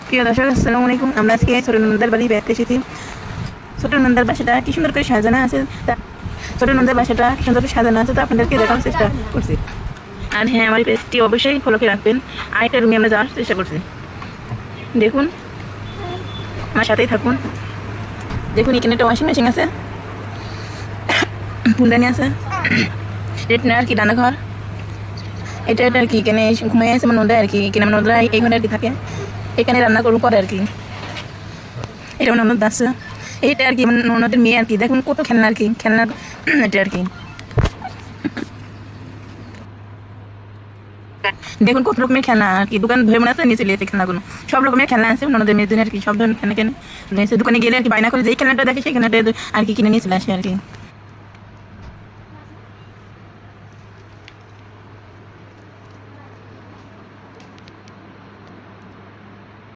প্রিয় দর্শক, আসসালামু আলাইকুম। আমরা আজকে ছোট নন্দার বাড়ি বেড়াতে এসেছি। ছোট নন্দার বাসাটা কি সুন্দর করে সাজানো আছে, ছোট নন্দার বাসাটা কি সুন্দর করে সাজানো আছে, তো আপনাদেরকে দেখানোর চেষ্টা করছি। আর হ্যাঁ, আমার পেজটি অবশ্যই ফলো করে রাখবেন। আরেকটা রুমে আমরা যাওয়ার চেষ্টা করছি। দেখুন, আমার সাথেই থাকুন। দেখুন, এখানে একটা ওয়াশিং মেশিন আছে, ফুলদানি আছে, এটা আর কি রান্নাঘর। এটা আর কি এখানে ঘুমিয়ে আছে আমার নন্দা আর কি, এখানে আমার নন্দা এই ঘরে আর কি থাকে, এখানে রান্না করে আর কি। এটা আমার ননদ আছে, এইটা আর কি আমার ননদের মেয়ে আর কি। দেখুন কত খেলনা আর কি, খেলনা এটা আর কি। দেখুন কত রকমের খেলনা আর কি, দোকান ধরে মনে আছে নিয়ে চলে এসে খেলনাগুলো, সব রকমের খেলনা আছে ননদের মেয়ের জন্য আর কি। সব ধরনের খেলনা কিনে দোকানে গেলে আর কি বায়না করে যেই খেলনাটা দেখে সেই খেলনাটা আর কি কিনে নিয়ে চলে আসে আর কি।